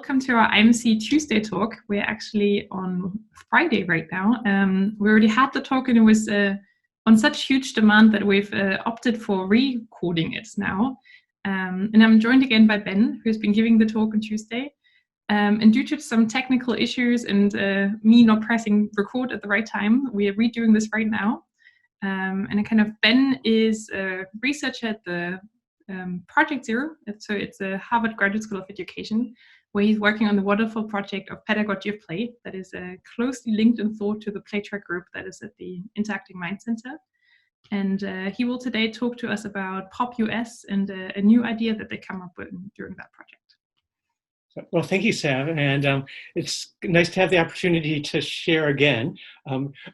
welcome to our IMC Tuesday talk. We're actually on Friday right now. We already had the talk and it was on such huge demand that we've opted for recording it now. And I'm joined again by Ben, who's been giving the talk on Tuesday. And due to some technical issues and me not pressing record at the right time, we are redoing this right now. And Ben is a researcher at the Project Zero. So it's a Harvard Graduate School of Education, where he's working on the wonderful project of Pedagogy of Play that is closely linked in thought to the play track group that is at the Interacting Mind Center. And he will today talk to us about Pop US and a new idea that they come up with during that project. Well, thank you, Sam, and it's nice to have the opportunity to share again.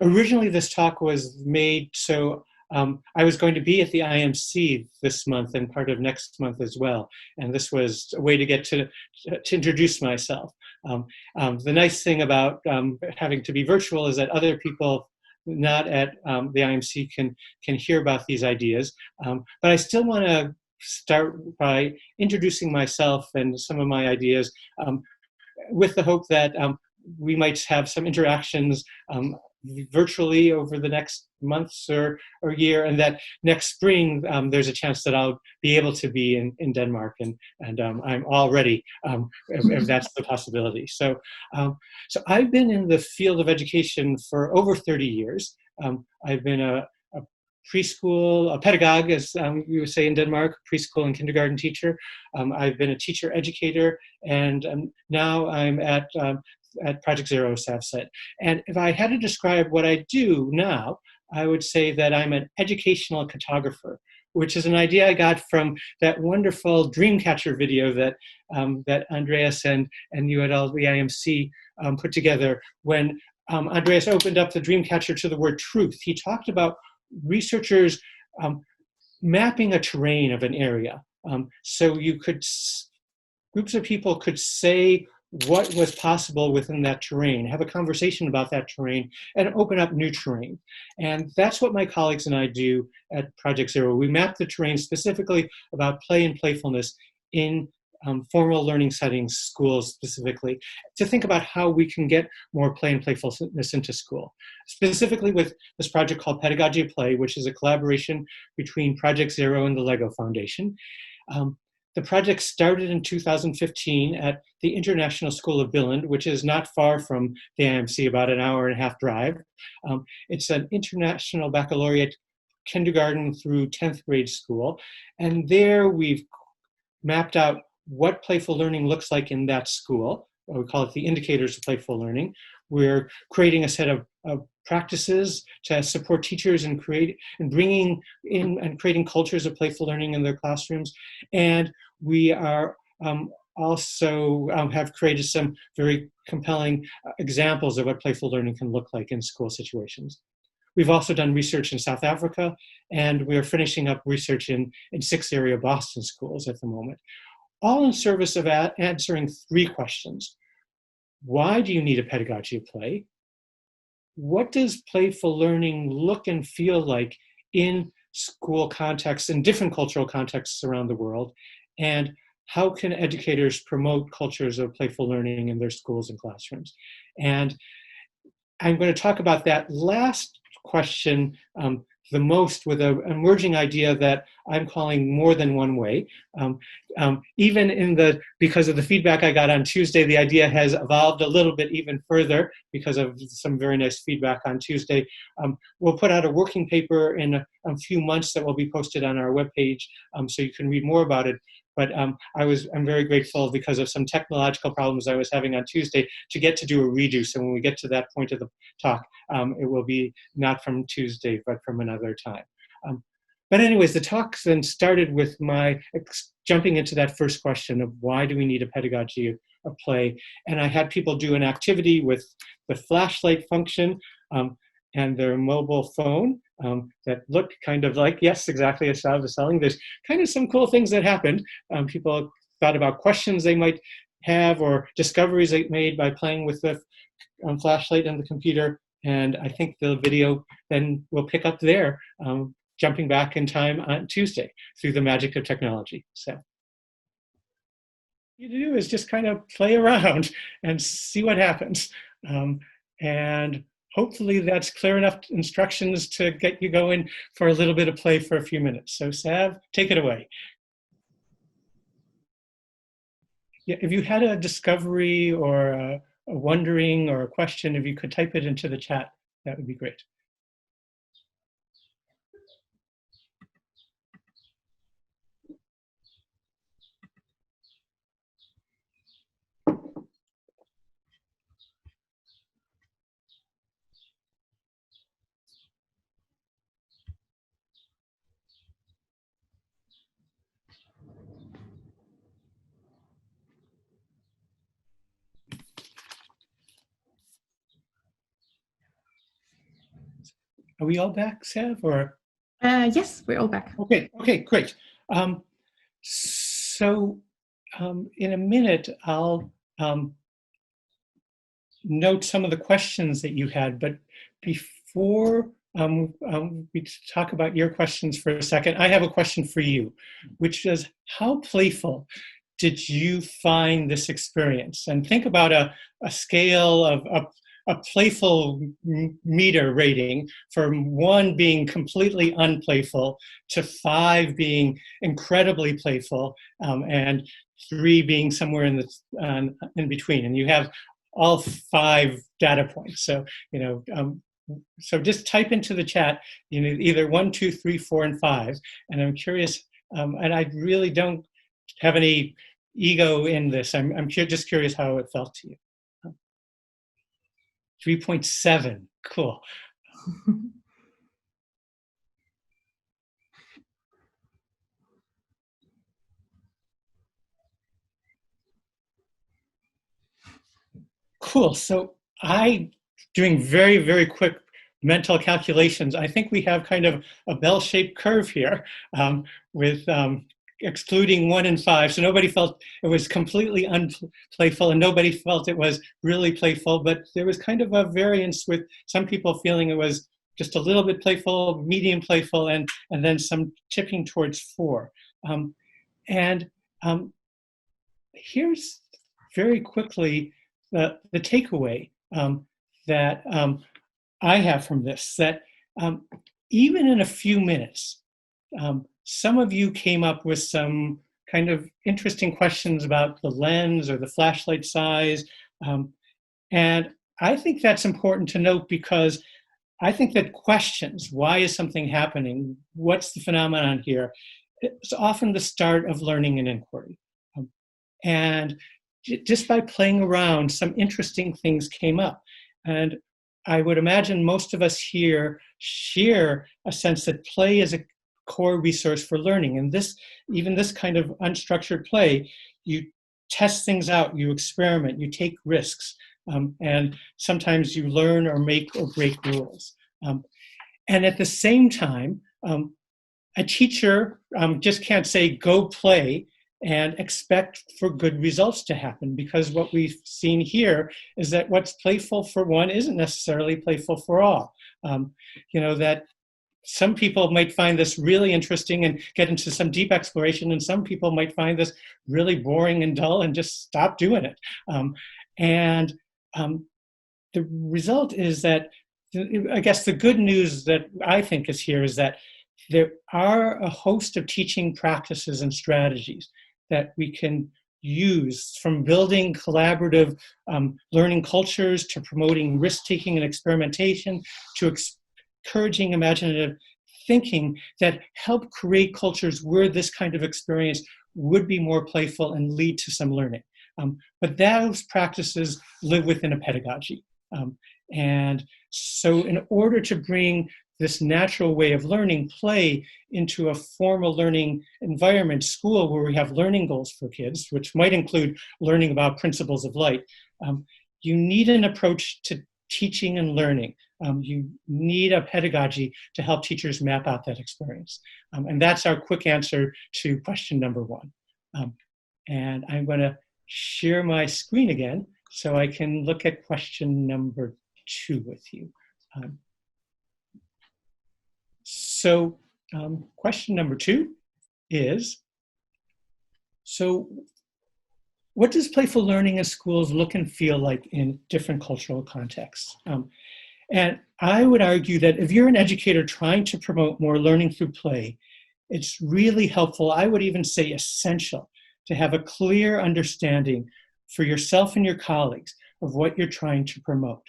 Originally, this talk was made so I was going to be at the IMC this month and part of next month as well, and this was a way to get to introduce myself. The nice thing about having to be virtual is that other people not at the IMC can hear about these ideas, but I still want to start by introducing myself and some of my ideas with the hope that we might have some interactions virtually over the next months or year, and that next spring there's a chance that I'll be able to be in Denmark, and I'm all ready if that's the possibility. So I've been in the field of education for over 30 years. I've been a preschool, a pedagogue, as you would say in Denmark, preschool and kindergarten teacher. I've been a teacher educator, and now I'm at Project Zero, Sav said. And if I had to describe what I do now, I would say that I'm an educational cartographer, which is an idea I got from that wonderful Dreamcatcher video that that Andreas and you at all the IMC put together. When Andreas opened up the Dreamcatcher to the word truth, he talked about researchers mapping a terrain of an area. So groups of people could say what was possible within that terrain, have a conversation about that terrain, and open up new terrain. And that's what my colleagues and I do at Project Zero. We map the terrain specifically about play and playfulness in formal learning settings, schools specifically, to think about how we can get more play and playfulness into school. Specifically with this project called Pedagogy of Play, which is a collaboration between Project Zero and the LEGO Foundation. The project started in 2015 at the International School of Billund, which is not far from the IMC, about an hour and a half drive. It's an international baccalaureate kindergarten through 10th grade school. And there we've mapped out what playful learning looks like in that school. We call it the indicators of playful learning. We're creating a set of practices to support teachers in bringing in and creating cultures of playful learning in their classrooms. And we are also have created some very compelling examples of what playful learning can look like in school situations. We've also done research in South Africa, and we're finishing up research in 6 area Boston schools at the moment, all in service of answering 3 questions. Why do you need a pedagogy of play? What does playful learning look and feel like in school contexts, in different cultural contexts around the world? And how can educators promote cultures of playful learning in their schools and classrooms? And I'm going to talk about that last question the most with an emerging idea that I'm calling more than one way. Even because of the feedback I got on Tuesday, the idea has evolved a little bit even further because of some very nice feedback on Tuesday. We'll put out a working paper in a few months that will be posted on our webpage, so you can read more about it. But I'm very grateful because of some technological problems I was having on Tuesday to get to do a redo. So when we get to that point of the talk, it will be not from Tuesday, but from another time. But anyways, the talk then started with my jumping into that first question of why do we need a pedagogy of play? And I had people do an activity with the flashlight function and their mobile phone that looked kind of like, yes, exactly as Sav was telling. There's kind of some cool things that happened. People thought about questions they might have or discoveries they made by playing with the flashlight and the computer. And I think the video then will pick up there, jumping back in time on Tuesday through the magic of technology. So you do is just kind of play around and see what happens. And hopefully that's clear enough instructions to get you going for a little bit of play for a few minutes. So Sav, take it away. Yeah, if you had a discovery or a wondering or a question, if you could type it into the chat, that would be great. Are we all back, Sav, or? Yes, we're all back. Okay, great. In a minute, I'll note some of the questions that you had, but before we talk about your questions for a second, I have a question for you, which is, how playful did you find this experience? And think about a scale of a playful meter rating, from 1 being completely unplayful to 5 being incredibly playful, and 3 being somewhere in between. And you have all 5 data points. So, so just type into the chat, either 1, 2, 3, 4, and 5. And I'm curious, and I really don't have any ego in this. I'm just curious how it felt to you. 3.7, cool. Cool, so doing very, very quick mental calculations, I think we have kind of a bell-shaped curve here, with excluding 1 and 5. So nobody felt it was completely unplayful, and nobody felt it was really playful, but there was kind of a variance with some people feeling it was just a little bit playful, medium playful, and then some tipping towards 4. Here's very quickly the takeaway that I have from this, that even in a few minutes, some of you came up with some kind of interesting questions about the lens or the flashlight size. And I think that's important to note, because I think that questions, why is something happening? What's the phenomenon here? It's often the start of learning and inquiry. And just by playing around, some interesting things came up. And I would imagine most of us here share a sense that play is a core resource for learning. And even this kind of unstructured play, you test things out, you experiment, you take risks, and sometimes you learn or make or break rules. And at the same time, a teacher just can't say, go play, and expect for good results to happen, because what we've seen here is that what's playful for one isn't necessarily playful for all. That some people might find this really interesting and get into some deep exploration, and some people might find this really boring and dull and just stop doing it. The result is that, I guess the good news that I think is here is that there are a host of teaching practices and strategies that we can use, from building collaborative learning cultures to promoting risk-taking and experimentation to encouraging imaginative thinking, that help create cultures where this kind of experience would be more playful and lead to some learning. But those practices live within a pedagogy. And so in order to bring this natural way of learning, play, into a formal learning environment, school, where we have learning goals for kids, which might include learning about principles of light, you need an approach to teaching and learning. You need a pedagogy to help teachers map out that experience. And that's our quick answer to question number 1. And I'm going to share my screen again so I can look at question number 2 with you. Question number 2 is, so what does playful learning in schools look and feel like in different cultural contexts? And I would argue that if you're an educator trying to promote more learning through play, it's really helpful, I would even say essential, to have a clear understanding for yourself and your colleagues of what you're trying to promote,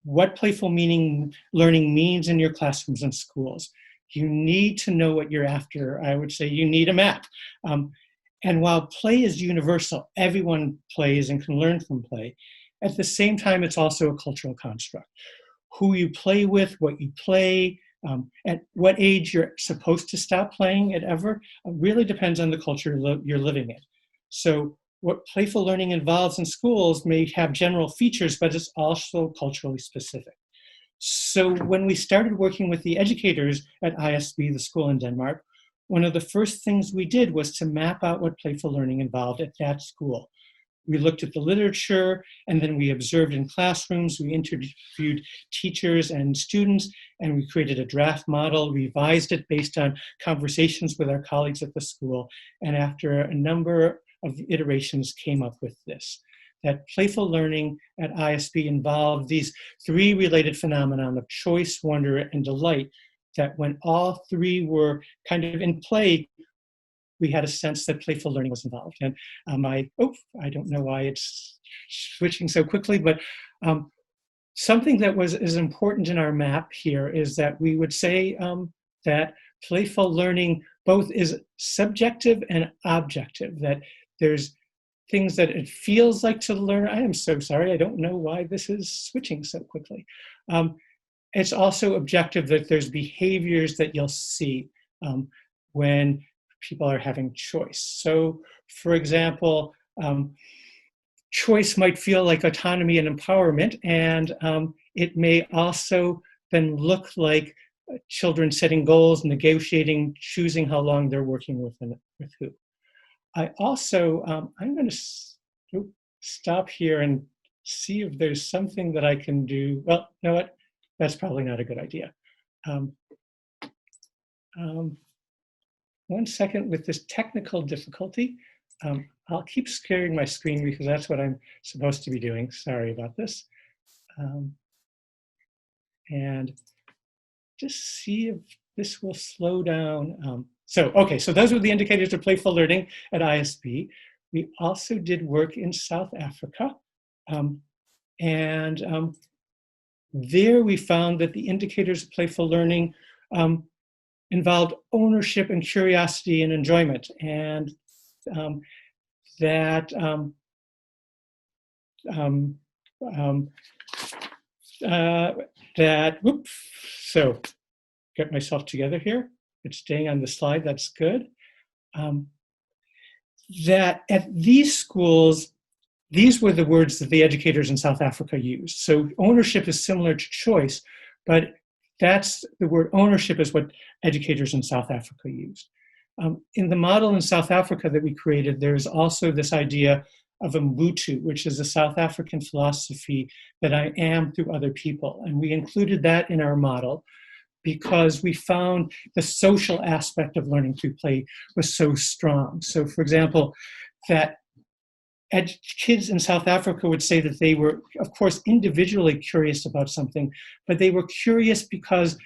what playful learning means in your classrooms and schools. You need to know what you're after. I would say you need a map. And while play is universal, everyone plays and can learn from play, at the same time, it's also a cultural construct. Who you play with, what you play, at what age you're supposed to stop playing it ever, really depends on the culture you're living in. So what playful learning involves in schools may have general features, but it's also culturally specific. So when we started working with the educators at ISB, the school in Denmark, one of the first things we did was to map out what playful learning involved at that school. We looked at the literature, and then we observed in classrooms. We interviewed teachers and students, and we created a draft model, revised it based on conversations with our colleagues at the school, and after a number of iterations came up with this, that playful learning at ISB involved these three related phenomena of choice, wonder, and delight, that when all three were kind of in play, we had a sense that playful learning was involved. And I don't know why it's switching so quickly, but something that is important in our map here is that we would say that playful learning both is subjective and objective, that there's things that it feels like to learn. I am so sorry, I don't know why this is switching so quickly. It's also objective, that there's behaviors that you'll see when people are having choice. So, for example, choice might feel like autonomy and empowerment, and it may also then look like children setting goals, negotiating, choosing how long they're working with who. I also, I'm going to stop here and see if there's something that I can do. Well, you know what? That's probably not a good idea. 1 second with this technical difficulty. I'll keep sharing my screen because that's what I'm supposed to be doing. Sorry about this. And just see if this will slow down. Okay, so those were the indicators of playful learning at ISB. We also did work in South Africa. There we found that the indicators of playful learning involved ownership and curiosity and enjoyment, and so get myself together here. It's staying on the slide, that's good. That at these schools, these were the words that the educators in South Africa used. So ownership is similar to choice, but that's the word ownership is what educators in South Africa used. In the model in South Africa that we created, there's also this idea of Ubuntu, which is a South African philosophy that I am through other people. And we included that in our model because we found the social aspect of learning through play was so strong. So for example, that kids in South Africa would say that they were, of course, individually curious about something, but they were curious because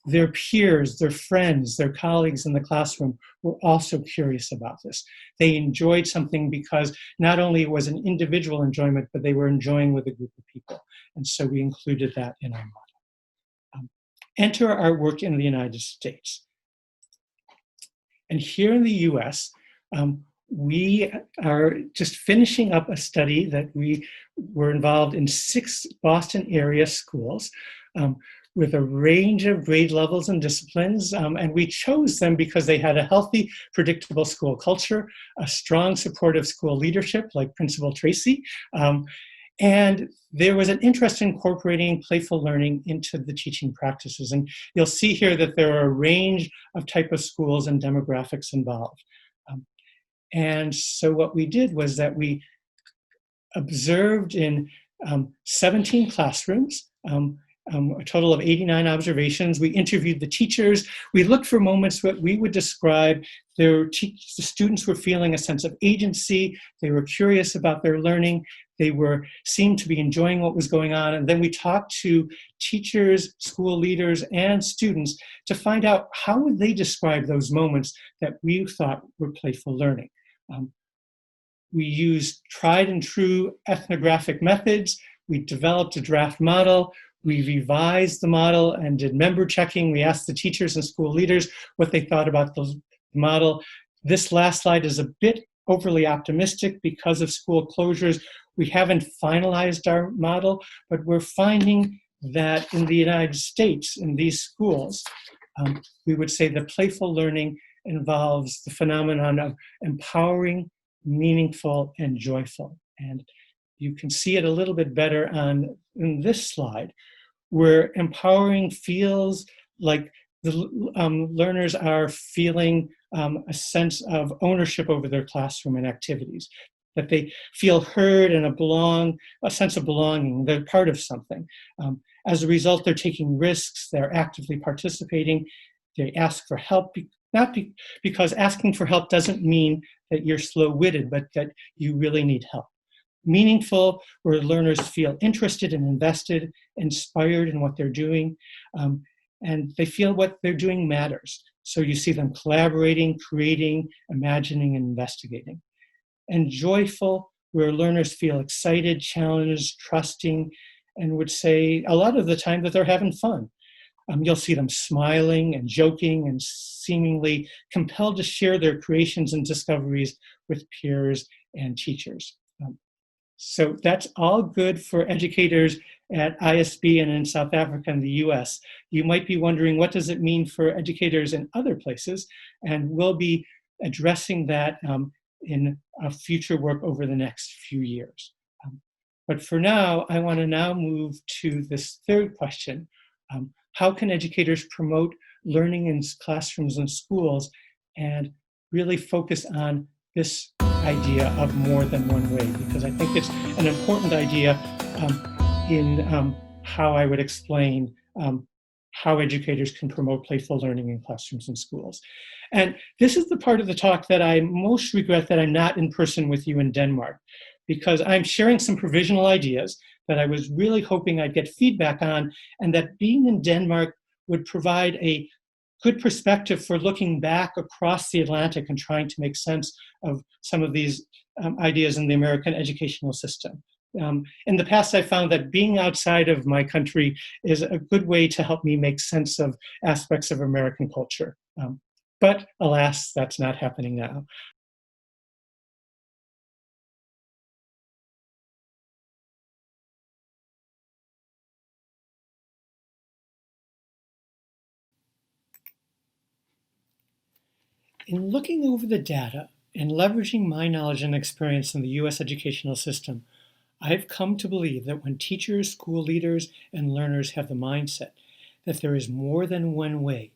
their peers, their friends, their colleagues in the classroom were also curious about this. They enjoyed something because not only was an individual enjoyment, but they were enjoying with a group of people. And so we included that in our model. Enter our work in the United States. And here in the US, we are just finishing up a study that we were involved in 6 Boston area schools with a range of grade levels and disciplines. And we chose them because they had a healthy, predictable school culture, a strong supportive school leadership like Principal Tracy. And there was an interest in incorporating playful learning into the teaching practices. And you'll see here that there are a range of type of schools and demographics involved. And so what we did was that we observed in 17 classrooms, a total of 89 observations. We interviewed the teachers. We looked for moments what we would describe The students were feeling a sense of agency. They were curious about their learning. They seemed to be enjoying what was going on. And then we talked to teachers, school leaders, and students to find out how would they describe those moments that we thought were playful learning. We used tried and true ethnographic methods. We developed a draft model. We revised the model and did member checking. We asked the teachers and school leaders what they thought about the model. This last slide is a bit overly optimistic because of school closures. We haven't finalized our model, but we're finding that in the United States, in these schools, we would say that playful learning involves the phenomenon of empowering, meaningful, and joyful. And you can see it a little bit better in this slide, where empowering feels like the learners are feeling a sense of ownership over their classroom and activities, that they feel heard and a sense of belonging, they're part of something. As a result, they're taking risks, they're actively participating, they ask for help, because asking for help doesn't mean that you're slow-witted, but that you really need help. Meaningful, where learners feel interested and invested, inspired in what they're doing, and they feel what they're doing matters. So you see them collaborating, creating, imagining, and investigating. And joyful, where learners feel excited, challenged, trusting, and would say a lot of the time that they're having fun. You'll see them smiling and joking and seemingly compelled to share their creations and discoveries with peers and teachers. So that's all good for educators at ISB and in South Africa and the US. You might be wondering, what does it mean for educators in other places? And we'll be addressing that in a future work over the next few years. But for now, I want to now move to this third question. How can educators promote learning in classrooms and schools and really focus on this idea of more than one way? Because I think it's an important idea in how I would explain how educators can promote playful learning in classrooms and schools. And this is the part of the talk that I most regret that I'm not in person with you in Denmark, because I'm sharing some provisional ideas that I was really hoping I'd get feedback on, and that being in Denmark would provide a good perspective for looking back across the Atlantic and trying to make sense of some of these ideas in the American educational system. In the past, I found that being outside of my country is a good way to help me make sense of aspects of American culture. But alas, that's not happening now. In looking over the data and leveraging my knowledge and experience in the US educational system, I've come to believe that when teachers, school leaders, and learners have the mindset that there is more than one way,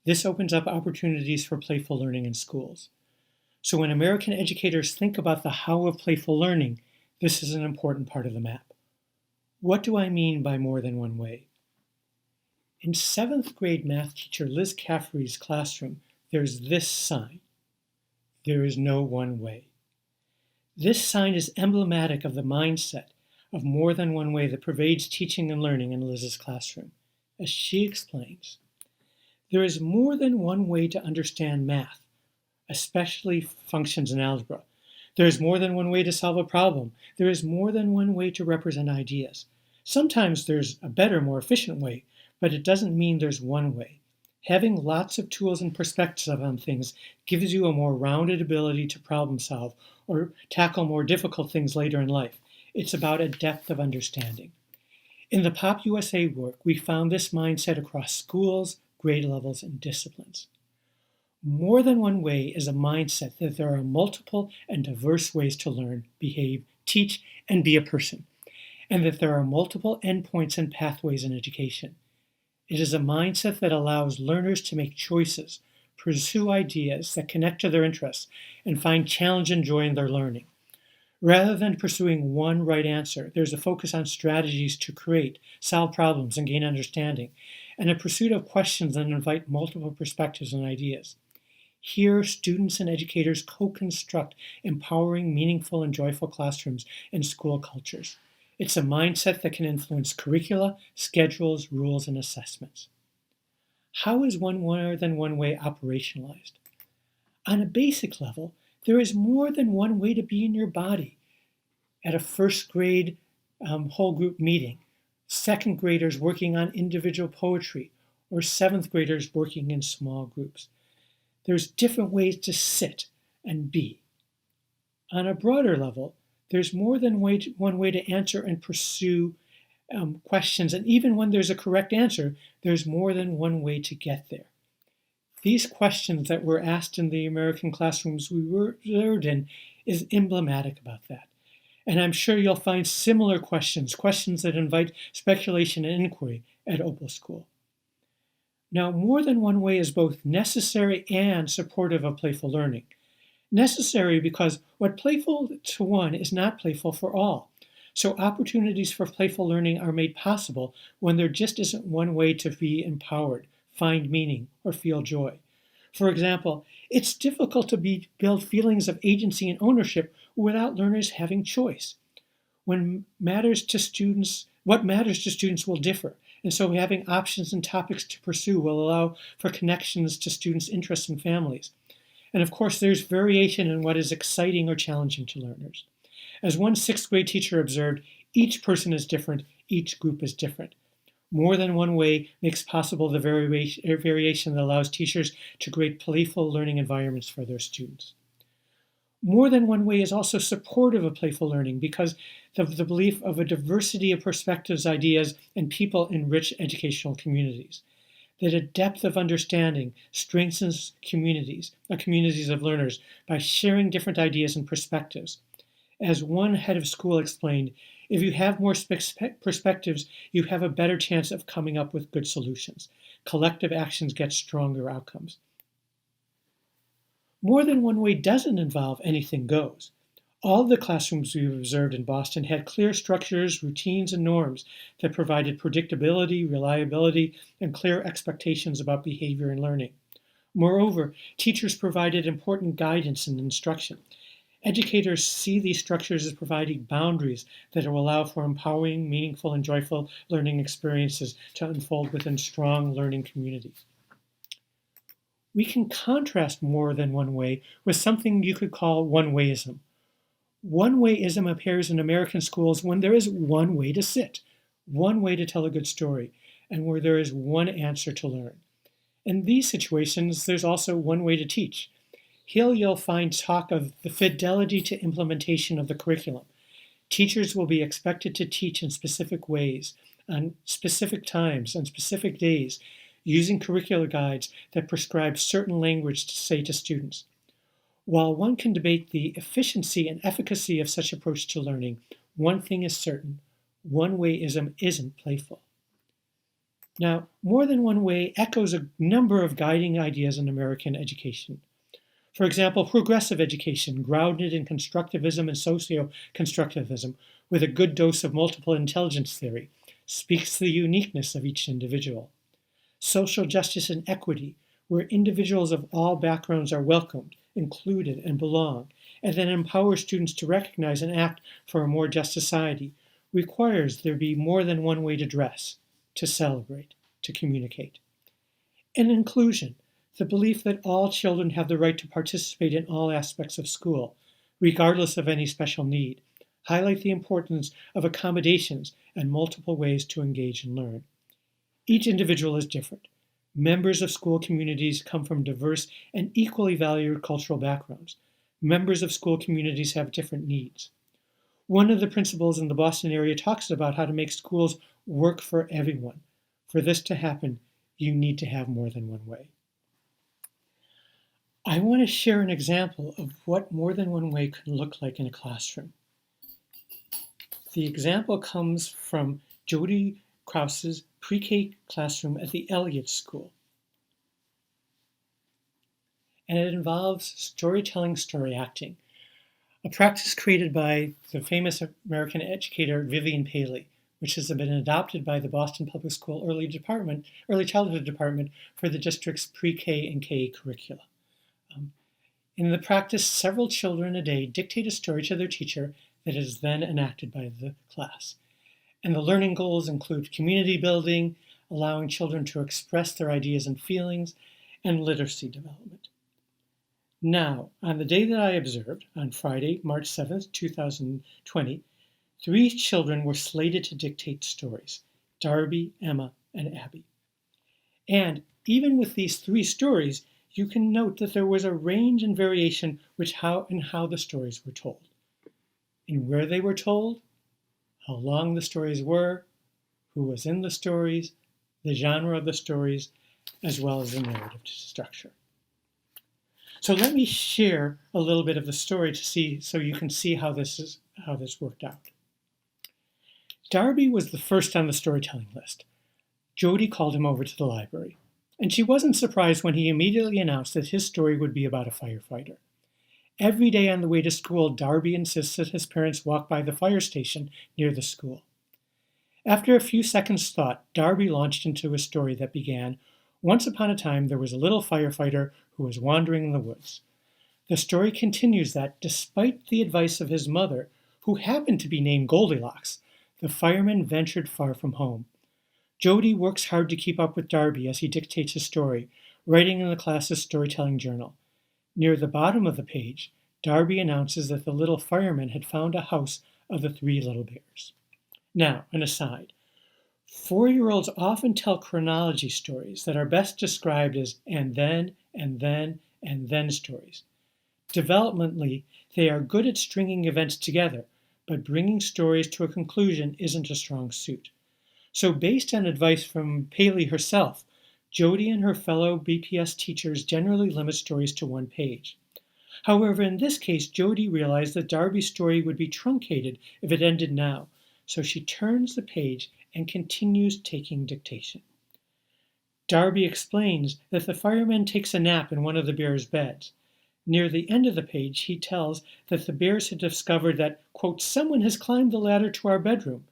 this opens up opportunities for playful learning in schools. So when American educators think about the how of playful learning, this is an important part of the map. What do I mean by more than one way? In 7th grade math teacher Liz Caffrey's classroom, there's this sign: there is no one way. This sign is emblematic of the mindset of more than one way that pervades teaching and learning in Liz's classroom. As she explains, there is more than one way to understand math, especially functions in algebra. There is more than one way to solve a problem. There is more than one way to represent ideas. Sometimes there's a better, more efficient way, but it doesn't mean there's one way. Having lots of tools and perspectives on things gives you a more rounded ability to problem solve or tackle more difficult things later in life. It's about a depth of understanding. In the Pop USA work, we found this mindset across schools, grade levels, and disciplines. More than one way is a mindset that there are multiple and diverse ways to learn, behave, teach, and be a person, and that there are multiple endpoints and pathways in education. It is a mindset that allows learners to make choices, pursue ideas that connect to their interests, and find challenge and joy in their learning. Rather than pursuing one right answer, there's a focus on strategies to create, solve problems, and gain understanding, and a pursuit of questions that invite multiple perspectives and ideas. Here, students and educators co-construct empowering, meaningful, and joyful classrooms and school cultures. It's a mindset that can influence curricula, schedules, rules, and assessments. How is one more than one way operationalized? On a basic level, there is more than one way to be in your body. At a first grade whole group meeting, second graders working on individual poetry, or seventh graders working in small groups. There's different ways to sit and be. On a broader level, there's more than one way to answer and pursue questions, and even when there's a correct answer, there's more than one way to get there. These questions that were asked in the American classrooms we were observed in is emblematic about that. And I'm sure you'll find similar questions that invite speculation and inquiry at Opal School. Now, more than one way is both necessary and supportive of playful learning. Necessary because what playful to one is not playful for all. So opportunities for playful learning are made possible when there just isn't one way to be empowered, find meaning, or feel joy. For example, it's difficult to build feelings of agency and ownership without learners having choice. What matters to students will differ, and so having options and topics to pursue will allow for connections to students' interests and families. And of course, there's variation in what is exciting or challenging to learners. As one sixth grade teacher observed, each person is different, each group is different. More than one way makes possible the variation that allows teachers to create playful learning environments for their students. More than one way is also supportive of playful learning because of the belief of a diversity of perspectives, ideas, and people enrich educational communities. That a depth of understanding strengthens communities of learners by sharing different ideas and perspectives. As one head of school explained, if you have more perspectives, you have a better chance of coming up with good solutions. Collective actions get stronger outcomes. More than one way doesn't involve anything goes. All the classrooms we've observed in Boston had clear structures, routines, and norms that provided predictability, reliability, and clear expectations about behavior and learning. Moreover, teachers provided important guidance and instruction. Educators see these structures as providing boundaries that will allow for empowering, meaningful, and joyful learning experiences to unfold within strong learning communities. We can contrast more than one way with something you could call one-wayism. One-wayism appears in American schools when there is one way to sit, one way to tell a good story, and where there is one answer to learn. In these situations, there's also one way to teach. Here you'll find talk of the fidelity to implementation of the curriculum. Teachers will be expected to teach in specific ways, on specific times, on specific days, using curricular guides that prescribe certain language to say to students. While one can debate the efficiency and efficacy of such approach to learning, one thing is certain: one-wayism isn't playful. Now, more than one way echoes a number of guiding ideas in American education. For example, progressive education, grounded in constructivism and socio-constructivism, with a good dose of multiple intelligence theory, speaks to the uniqueness of each individual. Social justice and equity, where individuals of all backgrounds are welcomed, included, and belong, and then empowers students to recognize and act for a more just society, requires there be more than one way to dress, to celebrate, to communicate. And inclusion, the belief that all children have the right to participate in all aspects of school, regardless of any special need, highlight the importance of accommodations and multiple ways to engage and learn. Each individual is different. Members of school communities come from diverse and equally valued cultural backgrounds. Members of school communities have different needs. One of the principals in the Boston area talks about how to make schools work for everyone. For this to happen, you need to have more than one way. I want to share an example of what more than one way can look like in a classroom. The example comes from Jody Krause's pre-K classroom at the Elliott School. And it involves storytelling, story acting, a practice created by the famous American educator Vivian Paley, which has been adopted by the Boston Public School Early Childhood Department for the district's pre-K and K curricula. In the practice, several children a day dictate a story to their teacher that is then enacted by the class. And the learning goals include community building, allowing children to express their ideas and feelings, and literacy development. Now, on the day that I observed, on Friday, March 7th, 2020, 3 children were slated to dictate stories: Darby, Emma, and Abby. And even with these 3 stories, you can note that there was a range and variation in how the stories were told, in where they were told, how long the stories were, who was in the stories, the genre of the stories, as well as the narrative structure. So let me share a little bit of the story so you can see how this worked out. Darby was the first on the storytelling list. Jody called him over to the library, and she wasn't surprised when he immediately announced that his story would be about a firefighter. Every day on the way to school, Darby insists that his parents walk by the fire station near the school. After a few seconds' thought, Darby launched into a story that began, "Once upon a time, there was a little firefighter who was wandering in the woods." The story continues that, despite the advice of his mother, who happened to be named Goldilocks, the fireman ventured far from home. Jody works hard to keep up with Darby as he dictates his story, writing in the class's storytelling journal. Near the bottom of the page, Darby announces that the little fireman had found a house of the 3 little bears. Now, an aside. 4-year-olds often tell chronology stories that are best described as and then stories. Developmentally, they are good at stringing events together, but bringing stories to a conclusion isn't a strong suit. So based on advice from Paley herself, Jody and her fellow BPS teachers generally limit stories to 1 page. However, in this case, Jody realized that Darby's story would be truncated if it ended now, so she turns the page and continues taking dictation. Darby explains that the fireman takes a nap in one of the bears' beds. Near the end of the page, he tells that the bears had discovered that, quote, "someone has climbed the ladder to our bedroom."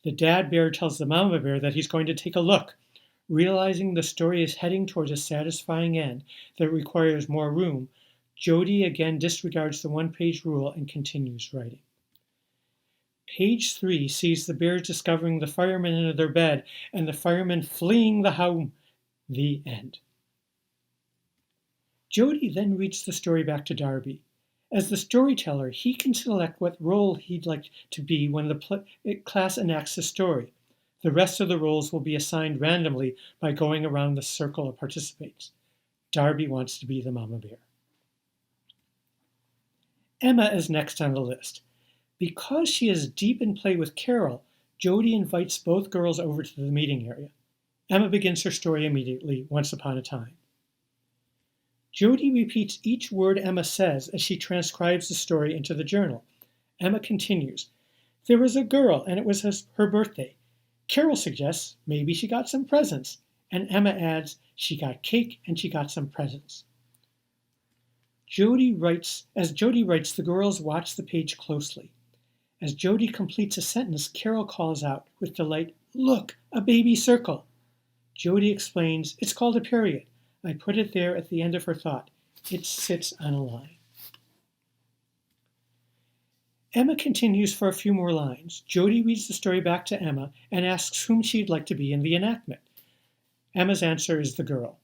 The dad bear tells the mama bear that he's going to take a look. Realizing the story is heading towards a satisfying end that requires more room, Jody again disregards the 1-page rule and continues writing. Page 3 sees the bears discovering the firemen in their bed and the firemen fleeing the home. The end. Jody then reads the story back to Darby. As the storyteller, he can select what role he'd like to be when the class enacts the story. The rest of the roles will be assigned randomly by going around the circle of participants. Darby wants to be the mama bear. Emma is next on the list. Because she is deep in play with Carol, Jody invites both girls over to the meeting area. Emma begins her story immediately, "Once upon a time." Jody repeats each word Emma says as she transcribes the story into the journal. Emma continues, "There was a girl and it was her birthday. Carol suggests maybe she got some presents, and Emma adds she got cake and she got some presents." As Jody writes, the girls watch the page closely. As Jody completes a sentence, Carol calls out with delight, "Look, a baby circle." Jody explains, "It's called a period. I put it there at the end of her thought. It sits on a line." Emma continues for a few more lines. Jody reads the story back to Emma and asks whom she'd like to be in the enactment. Emma's answer is the girl.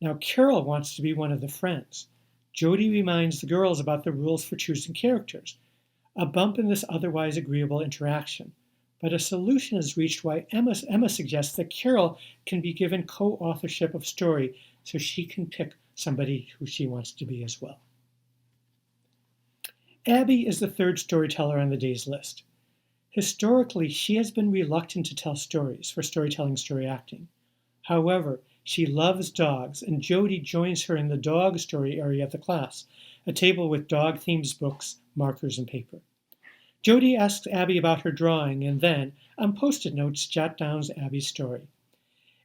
Now Carol wants to be one of the friends. Jody reminds the girls about the rules for choosing characters. A bump in this otherwise agreeable interaction. But a solution is reached why Emma suggests that Carol can be given co-authorship of story so she can pick somebody who she wants to be as well. Abby is the 3rd storyteller on the day's list. Historically, she has been reluctant to tell stories for storytelling story acting. However, she loves dogs, and Jody joins her in the dog story area of the class, a table with dog-themed books, markers, and paper. Jody asks Abby about her drawing and then, on Post-it notes, jot down Abby's story.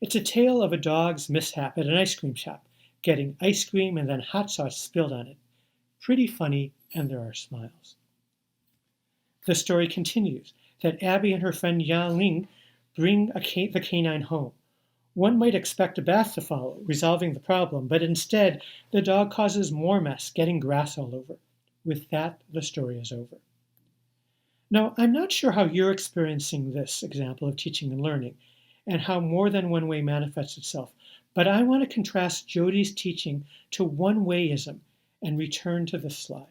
It's a tale of a dog's mishap at an ice cream shop, getting ice cream and then hot sauce spilled on it. Pretty funny, and there are smiles. The story continues that Abby and her friend Yang Ling bring the canine home. One might expect a bath to follow, resolving the problem, but instead, the dog causes more mess, getting grass all over. With that, the story is over. Now, I'm not sure how you're experiencing this example of teaching and learning and how more than one way manifests itself, but I want to contrast Jodi's teaching to one-wayism and return to this slide.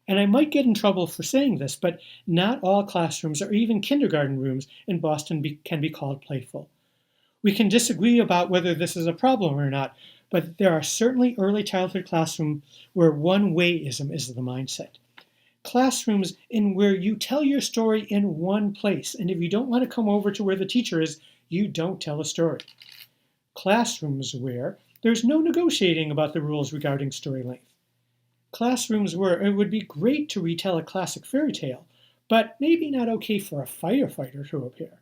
And I might get in trouble for saying this, but not all classrooms or even kindergarten rooms in Boston can be called playful. We can disagree about whether this is a problem or not, but there are certainly early childhood classrooms where one-wayism is the mindset. Classrooms in where you tell your story in one place, and if you don't want to come over to where the teacher is, you don't tell a story. Classrooms where there's no negotiating about the rules regarding story length. Classrooms where it would be great to retell a classic fairy tale, but maybe not okay for a firefighter to appear.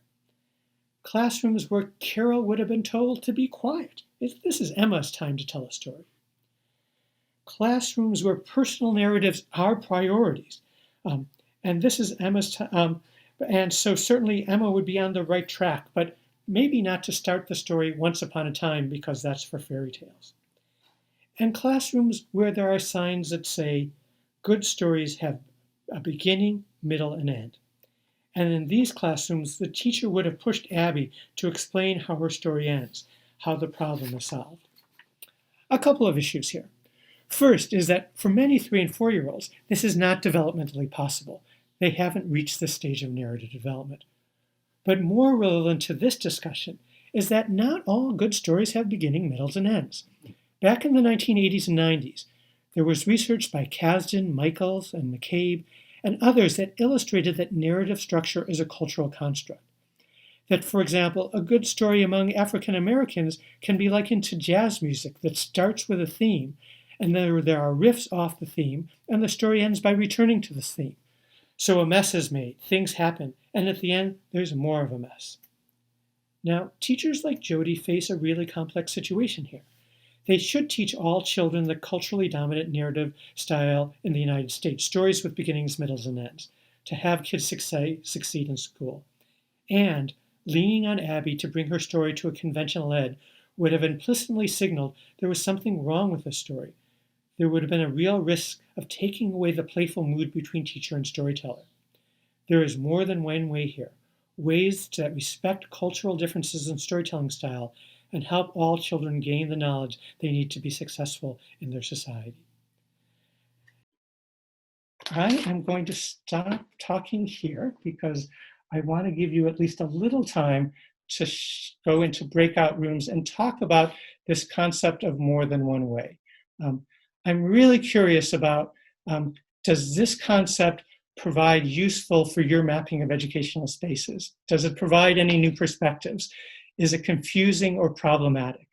Classrooms where Carol would have been told to be quiet. This is Emma's time to tell a story. Classrooms where personal narratives are priorities. And this is Emma's time. And so certainly Emma would be on the right track, but maybe not to start the story once upon a time because that's for fairy tales. And classrooms where there are signs that say, good stories have a beginning, middle, and end. And in these classrooms, the teacher would have pushed Abby to explain how her story ends, how the problem is solved. A couple of issues here. First is that for many 3- and 4-year-olds, this is not developmentally possible. They haven't reached this stage of narrative development. But more relevant to this discussion is that not all good stories have beginning, middles, and ends. Back in the 1980s and 90s, there was research by Kasdan, Michaels, and McCabe, and others that illustrated that narrative structure is a cultural construct. That, for example, a good story among African Americans can be likened to jazz music that starts with a theme, and there are riffs off the theme, and the story ends by returning to this theme. So a mess is made, things happen, and at the end, there's more of a mess. Now, teachers like Jodi face a really complex situation here. They should teach all children the culturally dominant narrative style in the United States, stories with beginnings, middles, and ends, to have kids succeed in school. And leaning on Abby to bring her story to a conventional ed would have implicitly signaled there was something wrong with the story. There would have been a real risk of taking away the playful mood between teacher and storyteller. There is more than one way here, ways that respect cultural differences in storytelling style and help all children gain the knowledge they need to be successful in their society. I am going to stop talking here because I want to give you at least a little time to go into breakout rooms and talk about this concept of more than one way. I'm really curious about, does this concept provide useful for your mapping of educational spaces? Does it provide any new perspectives? Is it confusing or problematic?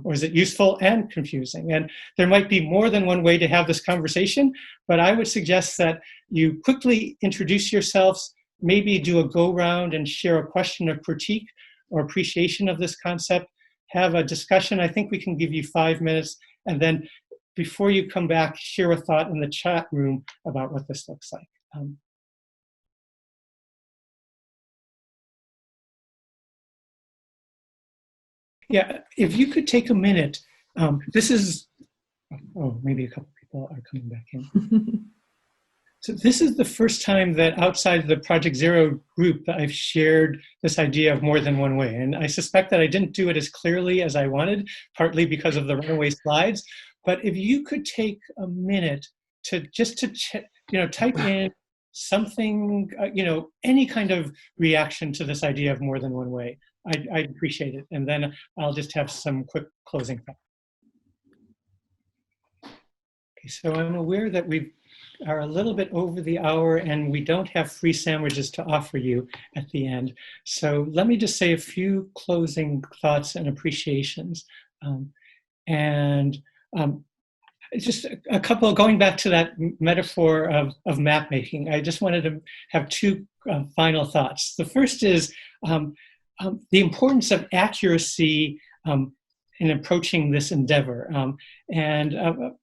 Or is it useful and confusing? And there might be more than one way to have this conversation, but I would suggest that you quickly introduce yourselves, maybe do a go-round and share a question of critique or appreciation of this concept, have a discussion. I think we can give you 5 minutes, and then before you come back, share a thought in the chat room about what this looks like. Yeah, if you could take a minute, this is, oh, maybe a couple people are coming back in. So this is the first time that outside the Project Zero group that I've shared this idea of more than one way. And I suspect that I didn't do it as clearly as I wanted, partly because of the runaway slides. But if you could take a minute to just to type in something, any kind of reaction to this idea of more than one way, I'd appreciate it. And then I'll just have some quick closing thoughts. Okay, so I'm aware that we are a little bit over the hour and we don't have free sandwiches to offer you at the end. So let me just say a few closing thoughts and appreciations. Just a couple, going back to that metaphor of map making, I just wanted to have two final thoughts. The first is the importance of accuracy in approaching this endeavor.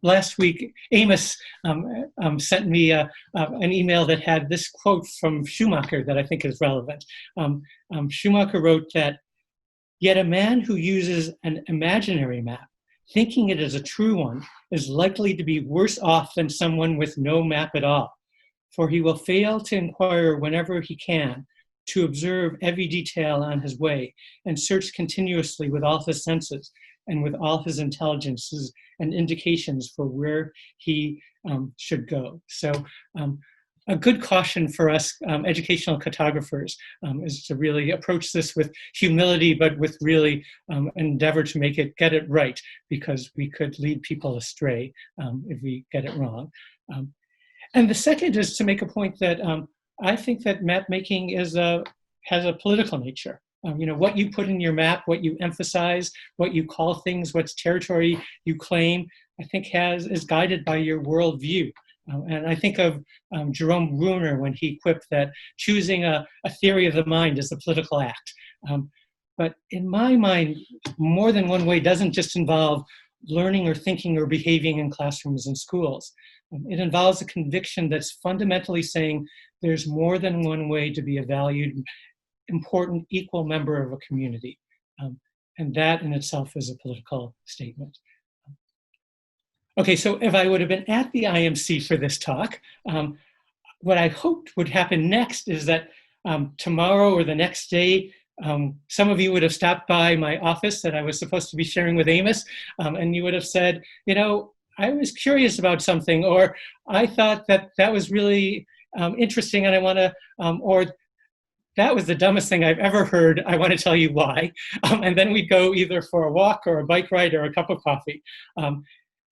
Last week, Amos sent me an email that had this quote from Schumacher that I think is relevant. Schumacher wrote that Yet a man who uses an imaginary map, thinking it is a true one, is likely to be worse off than someone with no map at all, for he will fail to inquire whenever he can, to observe every detail on his way, and search continuously with all his senses and with all his intelligences and indications for where he should go. So a good caution for us educational cartographers is to really approach this with humility, but with really endeavor to get it right, because we could lead people astray if we get it wrong. And the second is to make a point that I think that map making has a political nature. What you put in your map, what you emphasize, what you call things, what's territory you claim, I think is guided by your worldview. And I think of Jerome Bruner when he quipped that choosing a theory of the mind is a political act. But in my mind, more than one way doesn't just involve learning or thinking or behaving in classrooms and schools. It involves a conviction that's fundamentally saying there's more than one way to be a valued, important, equal member of a community. And that in itself is a political statement. Okay, so if I would have been at the IMC for this talk, what I hoped would happen next is that tomorrow or the next day, some of you would have stopped by my office that I was supposed to be sharing with Amos, and you would have said, I was curious about something, or I thought that was really interesting and I want to, or that was the dumbest thing I've ever heard, I want to tell you why. And then we'd go either for a walk or a bike ride or a cup of coffee.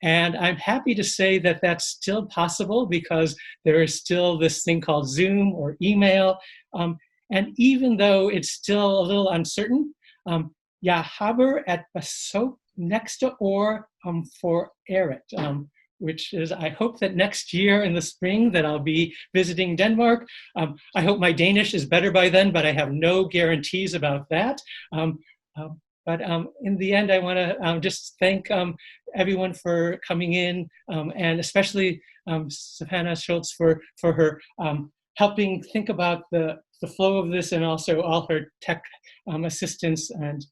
And I'm happy to say that that's still possible because there is still this thing called Zoom or email. And even though it's still a little uncertain, jag har ett besök nästa år for Erit, which is, I hope that next year in the spring that I'll be visiting Denmark. I hope my Danish is better by then, but I have no guarantees about that. But in the end, I want to just thank everyone for coming in, and especially Savannah Schultz for her helping think about the flow of this, and also all her tech assistance. And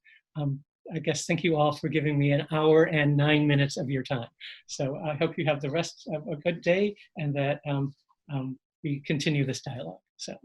I guess thank you all for giving me 1 hour and 9 minutes of your time. So I hope you have the rest of a good day, and that we continue this dialogue. So.